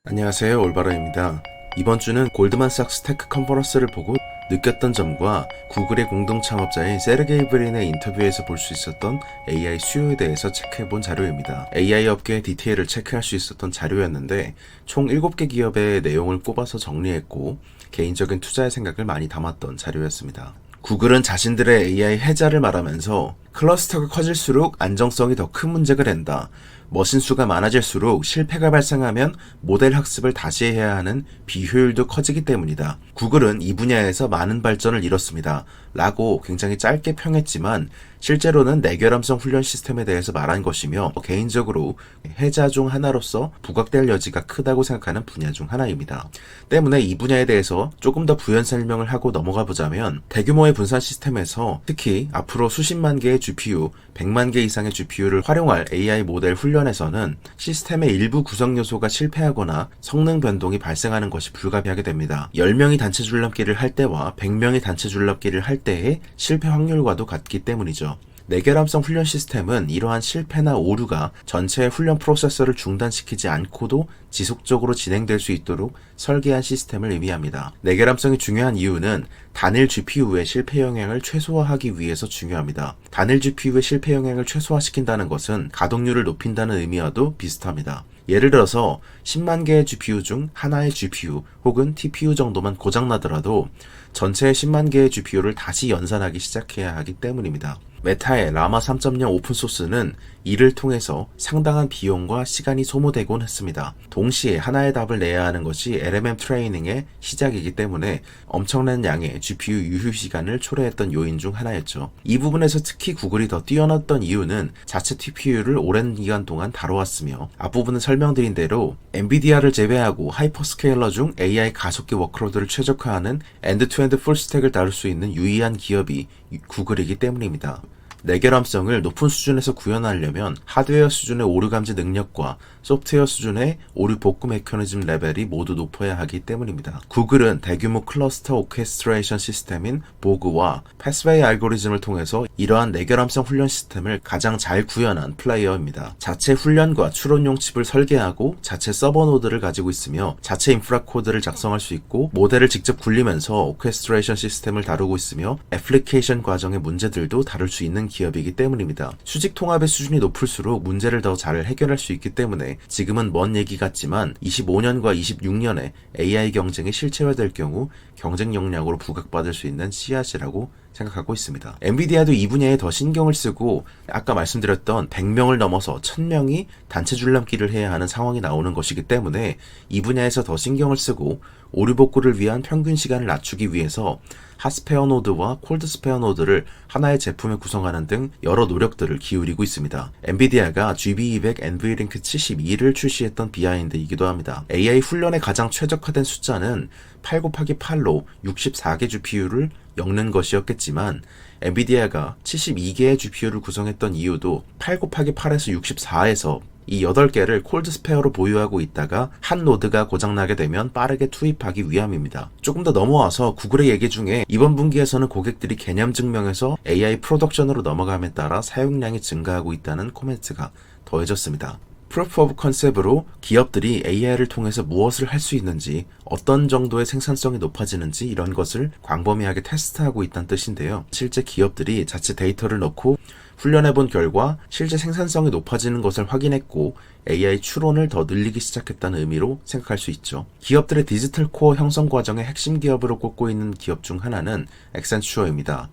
안녕하세요, 올바로입니다. 이번 주는 골드만삭스 테크 컨퍼런스를 보고 느꼈던 점과 구글의 공동 창업자인 세르게이 브린의 인터뷰에서 볼 수 있었던 AI 수요에 대해서 체크해본 자료입니다. AI 업계의 디테일을 체크할 수 있었던 자료였는데 총 7개 기업의 내용을 꼽아서 정리했고 개인적인 투자의 생각을 많이 담았던 자료였습니다. 구글은 자신들의 AI 해자를 말하면서 클러스터가 커질수록 안정성이 더 큰 문제가 된다. 머신 수가 많아질수록 실패가 발생하면 모델 학습을 다시 해야 하는 비효율도 커지기 때문이다. 구글은 이 분야에서 많은 발전을 이뤘습니다. 라고 굉장히 짧게 평했지만 실제로는 내결함성 훈련 시스템에 대해서 말한 것이며 개인적으로 해자 중 하나로서 부각될 여지가 크다고 생각하는 분야 중 하나입니다. 때문에 이 분야에 대해서 조금 더 부연 설명을 하고 넘어가 보자면 대규모의 분산 시스템에서 특히 앞으로 수십만 개의 GPU, 100만 개 이상의 GPU를 활용할 AI 모델 훈련에서는 시스템의 일부 구성 요소가 실패하거나 성능 변동이 발생하는 것이 불가피하게 됩니다. 10명이 단체 줄넘기를 할 때와 100명이 단체 줄넘기를 할 때의 실패 확률과도 같기 때문이죠. 내결함성 훈련 시스템은 이러한 실패나 오류가 전체의 훈련 프로세서를 중단시키지 않고도 지속적으로 진행될 수 있도록 설계한 시스템을 의미합니다. 내결함성이 중요한 이유는 단일 GPU의 실패 영향을 최소화하기 위해서 중요합니다. 단일 GPU의 실패 영향을 최소화시킨다는 것은 가동률을 높인다는 의미와도 비슷합니다. 예를 들어서 10만 개의 GPU 중 하나의 GPU 혹은 TPU 정도만 고장나더라도 전체의 10만 개의 GPU를 다시 연산하기 시작해야 하기 때문입니다. 메타의 라마 3.0 오픈소스는 이를 통해서 상당한 비용과 시간이 소모되곤 했습니다. 동시에 하나의 답을 내야 하는 것이 LMM 트레이닝의 시작이기 때문에 엄청난 양의 GPU 유휴 시간을 초래했던 요인 중 하나였죠. 이 부분에서 특히 구글이 더 뛰어났던 이유는 자체 TPU를 오랜 기간 동안 다뤄왔으며 앞부분은 설명드린 대로 엔비디아를 제외하고 하이퍼스케일러 중 AI 가속기 워크로드를 최적화하는 엔드-투-엔드 풀스택을 다룰 수 있는 유일한 기업이 구글이기 때문입니다. 내결함성을 높은 수준에서 구현하려면 하드웨어 수준의 오류 감지 능력과 소프트웨어 수준의 오류 복구 메커니즘 레벨이 모두 높아야 하기 때문입니다. 구글은 대규모 클러스터 오케스트레이션 시스템인 보그와 패스웨이 알고리즘을 통해서 이러한 내결함성 훈련 시스템을 가장 잘 구현한 플레이어입니다. 자체 훈련과 추론용 칩을 설계하고 자체 서버 노드를 가지고 있으며 자체 인프라 코드를 작성할 수 있고 모델을 직접 굴리면서 오케스트레이션 시스템을 다루고 있으며 애플리케이션 과정의 문제들도 다룰 수 있는 기업이기 때문입니다. 수직 통합의 수준이 높을수록 문제를 더 잘 해결할 수 있기 때문에 지금은 먼 얘기 같지만 25년과 26년에 AI 경쟁이 실체화될 경우 경쟁 역량으로 부각받을 수 있는 씨앗이라고 생각하고 있습니다. 엔비디아도 이 분야에 더 신경을 쓰고 아까 말씀드렸던 100명을 넘어서 1000명이 단체 줄넘기를 해야 하는 상황이 나오는 것이기 때문에 이 분야에서 더 신경을 쓰고 오류 복구를 위한 평균 시간을 낮추기 위해서 핫스페어 노드와 콜드스페어 노드를 하나의 제품에 구성하는 등 여러 노력들을 기울이고 있습니다. 엔비디아가 GB200 NVLink 72를 출시했던 비하인드이기도 합니다. AI 훈련에 가장 최적화된 숫자는 8×8로 64개 GPU를 엮는 것이었겠지만 엔비디아가 72개의 GPU를 구성했던 이유도 8×8에서 64에서 이 8개를 콜드 스페어로 보유하고 있다가 한 노드가 고장나게 되면 빠르게 투입하기 위함입니다. 조금 더 넘어와서 구글의 얘기 중에 이번 분기에서는 고객들이 개념 증명에서 AI 프로덕션으로 넘어감에 따라 사용량이 증가하고 있다는 코멘트가 더해졌습니다. 프루프 오브 컨셉으로 기업들이 AI를 통해서 무엇을 할 수 있는지, 어떤 정도의 생산성이 높아지는지 이런 것을 광범위하게 테스트하고 있다는 뜻인데요. 실제 기업들이 자체 데이터를 넣고 훈련해본 결과 실제 생산성이 높아지는 것을 확인했고 AI 추론을 더 늘리기 시작했다는 의미로 생각할 수 있죠. 기업들의 디지털 코어 형성 과정의 핵심 기업으로 꼽고 있는 기업 중 하나는 액센추어입니다.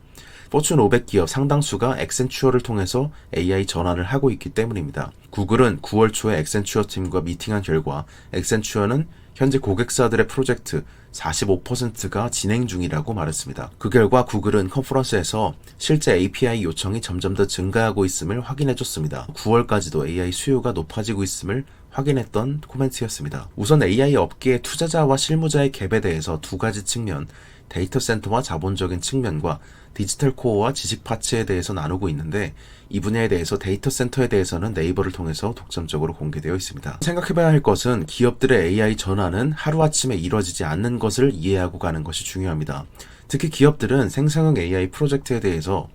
포춘 500 기업 상당수가 액센추어를 통해서 AI 전환을 하고 있기 때문입니다. 구글은 9월 초에 액센추어 팀과 미팅한 결과 액센추어는 현재 고객사들의 프로젝트 45%가 진행 중이라고 말했습니다. 그 결과 구글은 컨퍼런스에서 실제 API 요청이 점점 더 증가하고 있음을 확인해줬습니다. 9월까지도 AI 수요가 높아지고 있음을 확인했던 코멘트였습니다. 우선 AI 업계의 투자자와 실무자의 갭에 대해서 두 가지 측면, 데이터 센터와 자본적인 측면과 디지털 코어와 지식 파츠에 대해서 나누고 있는데 이 분야에 대해서 데이터 센터에 대해서는 네이버를 통해서 독점적으로 공개되어 있습니다. 생각해봐야 할 것은 기업들의 AI 전환은 하루아침에 이루어지지 않는 것을 이해하고 가는 것이 중요합니다. 특히 기업들은 생성형 AI 프로젝트에 대해서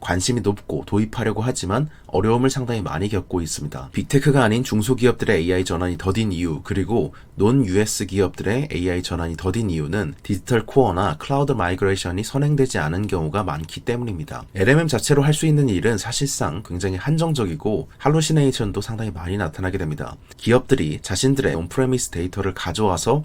관심이 높고 도입하려고 하지만 어려움을 상당히 많이 겪고 있습니다. 빅테크가 아닌 중소기업들의 AI 전환이 더딘 이유, 그리고 논 US 기업들의 AI 전환이 더딘 이유는 디지털 코어나 클라우드 마이그레이션이 선행되지 않은 경우가 많기 때문입니다. LMM 자체로 할 수 있는 일은 사실상 굉장히 한정적이고 할루시네이션도 상당히 많이 나타나게 됩니다. 기업들이 자신들의 온프레미스 데이터를 가져와서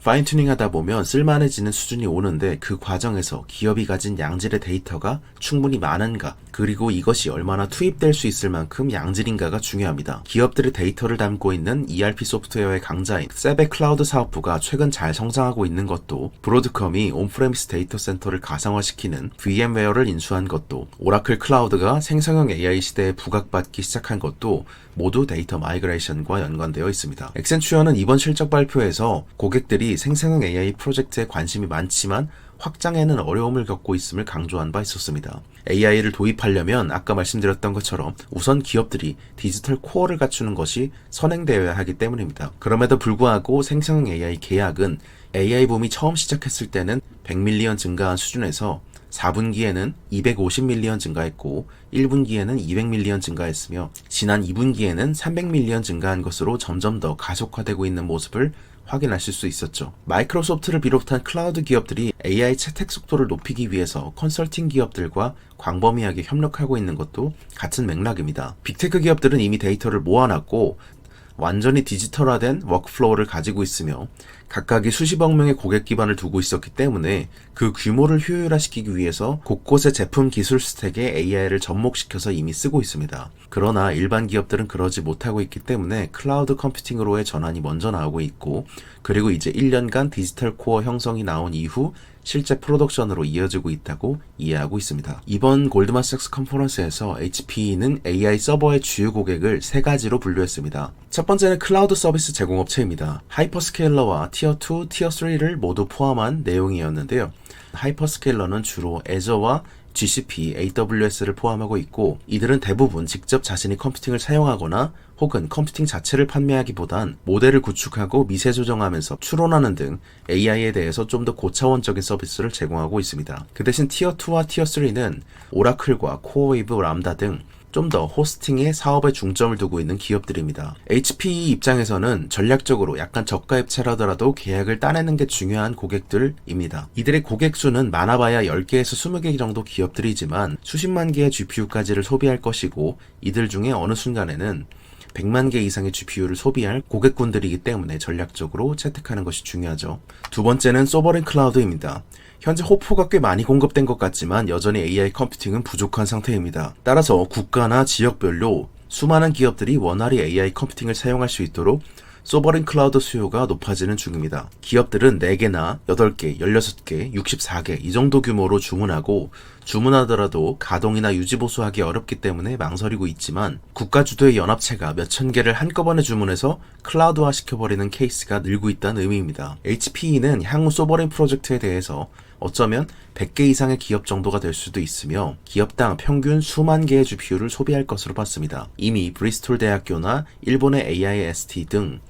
파인튜닝 하다 보면 쓸만해지는 수준이 오는데 그 과정에서 기업이 가진 양질의 데이터가 충분히 많은가, 그리고 이것이 얼마나 투입될 수 있을 만큼 양질인가가 중요합니다. 기업들의 데이터를 담고 있는 ERP 소프트웨어의 강자인 세베 클라우드 사업부가 최근 잘 성장하고 있는 것도, 브로드컴이 온프레미스 데이터 센터를 가상화시키는 VM웨어를 인수한 것도, 오라클 클라우드가 생성형 AI 시대에 부각받기 시작한 것도 모두 데이터 마이그레이션과 연관되어 있습니다. 액센추어는 이번 실적 발표에서 고객들이 생성형 AI 프로젝트에 관심이 많지만 확장에는 어려움을 겪고 있음을 강조한 바 있었습니다. AI를 도입하려면 아까 말씀드렸던 것처럼 우선 기업들이 디지털 코어를 갖추는 것이 선행되어야 하기 때문입니다. 그럼에도 불구하고 생성형 AI 계약은 AI 붐이 처음 시작했을 때는 100밀리언 증가한 수준에서 4분기에는 250밀리언 증가했고 1분기에는 200밀리언 증가했으며 지난 2분기에는 300밀리언 증가한 것으로 점점 더 가속화되고 있는 모습을 확인하실 수 있었죠. 마이크로소프트를 비롯한 클라우드 기업들이 AI 채택 속도를 높이기 위해서 컨설팅 기업들과 광범위하게 협력하고 있는 것도 같은 맥락입니다. 빅테크 기업들은 이미 데이터를 모아놨고 완전히 디지털화된 워크플로우를 가지고 있으며 각각이 수십억 명의 고객 기반을 두고 있었기 때문에 그 규모를 효율화시키기 위해서 곳곳의 제품 기술 스택에 AI를 접목시켜서 이미 쓰고 있습니다. 그러나 일반 기업들은 그러지 못하고 있기 때문에 클라우드 컴퓨팅으로의 전환이 먼저 나오고 있고, 그리고 이제 1년간 디지털 코어 형성이 나온 이후 실제 프로덕션으로 이어지고 있다고 이해하고 있습니다. 이번 골드만삭스 컨퍼런스에서 HPE는 AI 서버의 주요 고객을 세 가지로 분류했습니다. 첫 번째는 클라우드 서비스 제공업체입니다. 하이퍼스케일러와 티어2, 티어3를 모두 포함한 내용이었는데요. 하이퍼스케일러는 주로 애저와 GCP, AWS를 포함하고 있고, 이들은 대부분 직접 자신이 컴퓨팅을 사용하거나 혹은 컴퓨팅 자체를 판매하기보단 모델을 구축하고 미세 조정하면서 추론하는 등 AI에 대해서 좀 더 고차원적인 서비스를 제공하고 있습니다. 그 대신 티어2와 티어3는 오라클과 코어웨이브, 람다 등 좀 더 호스팅에 사업에 중점을 두고 있는 기업들입니다. HPE 입장에서는 전략적으로 약간 저가입체라더라도 계약을 따내는 게 중요한 고객들입니다. 이들의 고객 수는 많아봐야 10개에서 20개 정도 기업들이지만 수십만 개의 GPU까지를 소비할 것이고, 이들 중에 어느 순간에는 100만 개 이상의 GPU를 소비할 고객군들이기 때문에 전략적으로 채택하는 것이 중요하죠. 두 번째는 소버린 클라우드입니다. 현재 호프가 꽤 많이 공급된 것 같지만 여전히 AI 컴퓨팅은 부족한 상태입니다. 따라서 국가나 지역별로 수많은 기업들이 원활히 AI 컴퓨팅을 사용할 수 있도록 소버린 클라우드 수요가 높아지는 중입니다. 기업들은 4개나 8개, 16개, 64개 이 정도 규모로 주문하고, 주문하더라도 가동이나 유지보수하기 어렵기 때문에 망설이고 있지만 국가 주도의 연합체가 몇천 개를 한꺼번에 주문해서 클라우드화 시켜버리는 케이스가 늘고 있다는 의미입니다. HPE는 향후 소버린 프로젝트에 대해서 어쩌면 100개 이상의 기업 정도가 될 수도 있으며 기업당 평균 수만 개의 GPU를 소비할 것으로 봤습니다. 이미 브리스톨 대학교나 일본의 AIST 등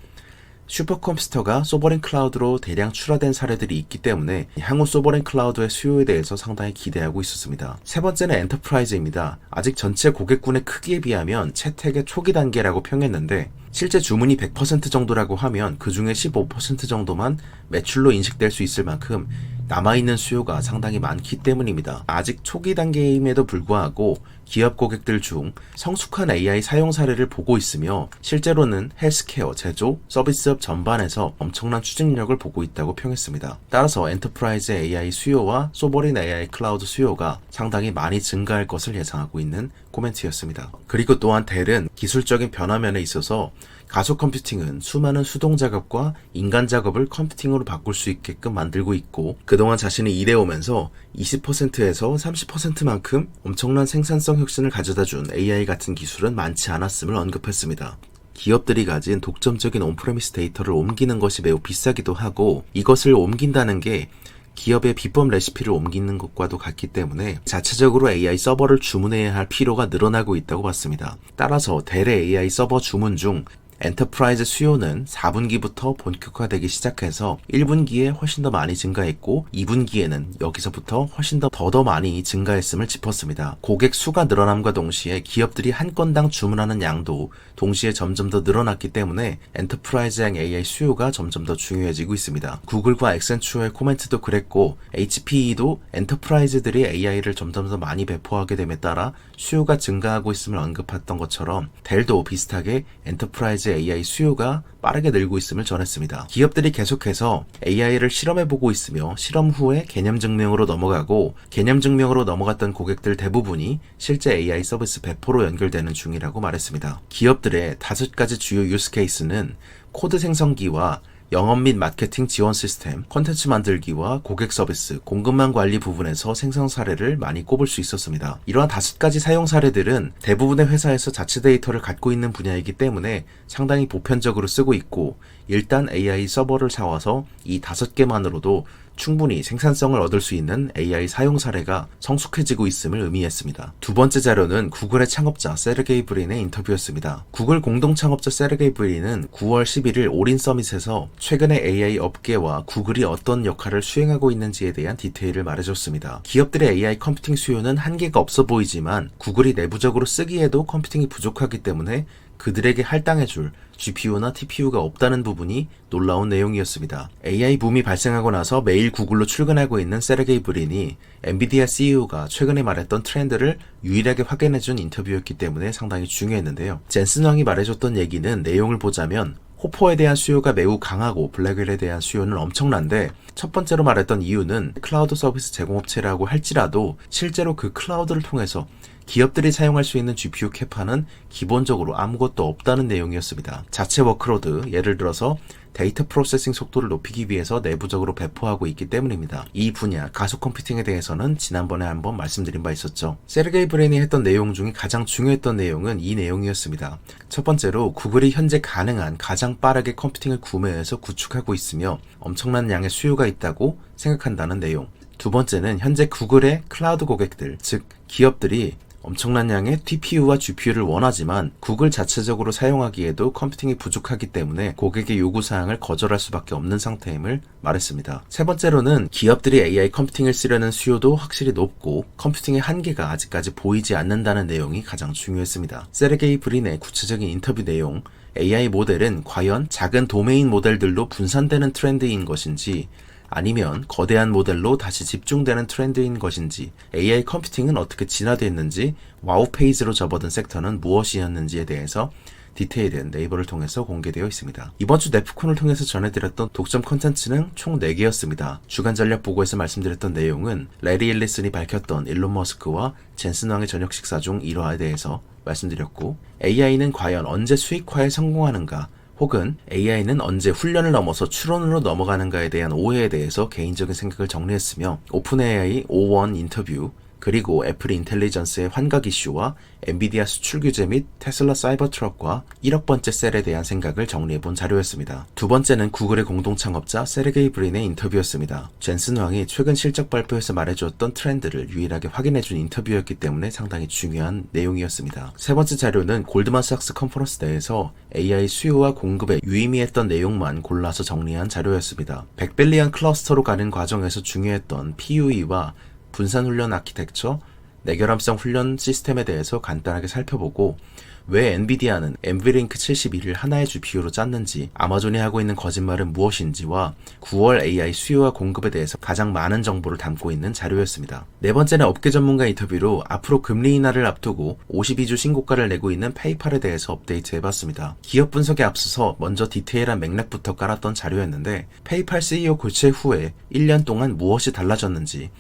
슈퍼컴퓨터가 소버린 클라우드로 대량 출하된 사례들이 있기 때문에 향후 소버린 클라우드의 수요에 대해서 상당히 기대하고 있었습니다. 세 번째는 엔터프라이즈입니다. 아직 전체 고객군의 크기에 비하면 채택의 초기 단계라고 평했는데 실제 주문이 100% 정도라고 하면 그 중에 15% 정도만 매출로 인식될 수 있을 만큼 남아있는 수요가 상당히 많기 때문입니다. 아직 초기 단계임에도 불구하고 기업 고객들 중 성숙한 AI 사용 사례를 보고 있으며 실제로는 헬스케어, 제조, 서비스업 전반에서 엄청난 추진력을 보고 있다고 평했습니다. 따라서 엔터프라이즈 AI 수요와 소버린 AI 클라우드 수요가 상당히 많이 증가할 것을 예상하고 있는 코멘트였습니다. 그리고 또한 델은 기술적인 변화면에 있어서 가속 컴퓨팅은 수많은 수동 작업과 인간 작업을 컴퓨팅으로 바꿀 수 있게끔 만들고 있고, 그동안 자신이 일해오면서 20%에서 30%만큼 엄청난 생산성 혁신을 가져다준 AI 같은 기술은 많지 않았음을 언급했습니다. 기업들이 가진 독점적인 온프레미스 데이터를 옮기는 것이 매우 비싸기도 하고, 이것을 옮긴다는 게 기업의 비법 레시피를 옮기는 것과도 같기 때문에 자체적으로 AI 서버를 주문해야 할 필요가 늘어나고 있다고 봤습니다. 따라서 델의 AI 서버 주문 중 엔터프라이즈 수요는 4분기부터 본격화되기 시작해서 1분기에 훨씬 더 많이 증가했고 2분기에는 여기서부터 훨씬 더 많이 증가했음을 짚었습니다. 고객 수가 늘어남과 동시에 기업들이 한 건당 주문하는 양도 동시에 점점 더 늘어났기 때문에 엔터프라이즈형 AI 수요가 점점 더 중요해지고 있습니다. 구글과 액센추어의 코멘트도 그랬고 HPE도 엔터프라이즈들이 AI를 점점 더 많이 배포하게 됨에 따라 수요가 증가하고 있음을 언급했던 것처럼 델도 비슷하게 엔터프라이즈 AI 수요가 빠르게 늘고 있음을 전했습니다. 기업들이 계속해서 AI를 실험해보고 있으며 실험 후에 개념 증명으로 넘어가고 개념 증명으로 넘어갔던 고객들 대부분이 실제 AI 서비스 배포로 연결되는 중이라고 말했습니다. 기업들의 5가지 주요 유스 케이스는 코드 생성기와 영업 및 마케팅 지원 시스템, 콘텐츠 만들기와 고객 서비스, 공급망 관리 부분에서 생성 사례를 많이 꼽을 수 있었습니다. 이러한 5가지 사용 사례들은 대부분의 회사에서 자체 데이터를 갖고 있는 분야이기 때문에 상당히 보편적으로 쓰고 있고 일단 AI 서버를 사와서 이 5개만으로도 충분히 생산성을 얻을 수 있는 AI 사용 사례가 성숙해지고 있음을 의미했습니다. 두 번째 자료는 구글의 창업자 세르게이 브린의 인터뷰였습니다. 구글 공동 창업자 세르게이 브린은 9월 11일 올인 서밋에서 최근의 AI 업계와 구글이 어떤 역할을 수행하고 있는지에 대한 디테일을 말해줬습니다. 기업들의 AI 컴퓨팅 수요는 한계가 없어 보이지만 구글이 내부적으로 쓰기에도 컴퓨팅이 부족하기 때문에 그들에게 할당해줄 GPU나 TPU가 없다는 부분이 놀라운 내용이었습니다. AI 붐이 발생하고 나서 매일 구글로 출근하고 있는 세르게이 브린이 엔비디아 CEO가 최근에 말했던 트렌드를 유일하게 확인해준 인터뷰였기 때문에 상당히 중요했는데요. 젠슨 왕이 말해줬던 얘기는 내용을 보자면 호퍼에 대한 수요가 매우 강하고 블랙웰에 대한 수요는 엄청난데 첫 번째로 말했던 이유는 클라우드 서비스 제공업체라고 할지라도 실제로 그 클라우드를 통해서 기업들이 사용할 수 있는 GPU 캐파는 기본적으로 아무것도 없다는 내용이었습니다. 자체 워크로드, 예를 들어서 데이터 프로세싱 속도를 높이기 위해서 내부적으로 배포하고 있기 때문입니다. 이 분야, 가속 컴퓨팅에 대해서는 지난번에 한번 말씀드린 바 있었죠. 세르게이 브린이 했던 내용 중에 가장 중요했던 내용은 이 내용이었습니다. 첫 번째로 구글이 현재 가능한 가장 빠르게 컴퓨팅을 구매해서 구축하고 있으며 엄청난 양의 수요가 있다고 생각한다는 내용. 두 번째는 현재 구글의 클라우드 고객들, 즉 기업들이 엄청난 양의 TPU와 GPU를 원하지만 구글 자체적으로 사용하기에도 컴퓨팅이 부족하기 때문에 고객의 요구사항을 거절할 수밖에 없는 상태임을 말했습니다. 세 번째로는 기업들이 AI 컴퓨팅을 쓰려는 수요도 확실히 높고 컴퓨팅의 한계가 아직까지 보이지 않는다는 내용이 가장 중요했습니다. 세르게이 브린의 구체적인 인터뷰 내용, AI 모델은 과연 작은 도메인 모델들로 분산되는 트렌드인 것인지 아니면 거대한 모델로 다시 집중되는 트렌드인 것인지, AI 컴퓨팅은 어떻게 진화됐는지, 와우 페이지로 접어든 섹터는 무엇이었는지에 대해서 디테일은 네이버를 통해서 공개되어 있습니다. 이번 주 네프콘을 통해서 전해드렸던 독점 콘텐츠는 총 4개였습니다. 주간 전략 보고에서 말씀드렸던 내용은 레리 일리슨이 밝혔던 일론 머스크와 젠슨 왕의 저녁 식사 중 일화에 대해서 말씀드렸고, AI는 과연 언제 수익화에 성공하는가, 혹은 AI는 언제 훈련을 넘어서 추론으로 넘어가는가에 대한 오해에 대해서 개인적인 생각을 정리했으며 오픈 AI O1 인터뷰, 그리고 애플 인텔리전스의 환각 이슈와 엔비디아 수출 규제 및 테슬라 사이버 트럭과 1억 번째 셀에 대한 생각을 정리해본 자료였습니다. 두 번째는 구글의 공동 창업자 세르게이 브린의 인터뷰였습니다. 젠슨 왕이 최근 실적 발표에서 말해주었던 트렌드를 유일하게 확인해준 인터뷰였기 때문에 상당히 중요한 내용이었습니다. 세 번째 자료는 골드만삭스 컨퍼런스 내에서 AI 수요와 공급에 유의미했던 내용만 골라서 정리한 자료였습니다. 100빌리언 클러스터로 가는 과정에서 중요했던 PUE와 분산훈련 아키텍처, 내결함성 훈련 시스템에 대해서 간단하게 살펴보고 왜 엔비디아는 엔비링크 71을 하나의 GPU로 짰는지, 아마존이 하고 있는 거짓말은 무엇인지와 9월 AI 수요와 공급에 대해서 가장 많은 정보를 담고 있는 자료였습니다. 네 번째는 업계 전문가 인터뷰로 앞으로 금리 인하를 앞두고 52주 신고가를 내고 있는 페이팔에 대해서 업데이트해봤습니다. 기업 분석에 앞서서 먼저 디테일한 맥락부터 깔았던 자료였는데 페이팔 CEO 교체 후에 1년 동안 무엇이 달라졌는지,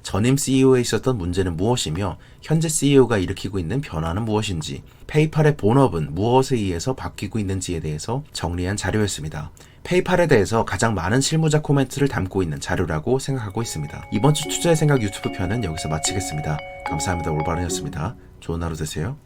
전임 CEO에 있었던 문제는 무엇이며 현재 CEO가 일으키고 있는 변화는 무엇인지, 페이팔의 본업은 무엇에 의해서 바뀌고 있는지에 대해서 정리한 자료였습니다. 페이팔에 대해서 가장 많은 실무자 코멘트를 담고 있는 자료라고 생각하고 있습니다. 이번 주 투자의 생각 유튜브 편은 여기서 마치겠습니다. 감사합니다. 올바른이었습니다. 좋은 하루 되세요.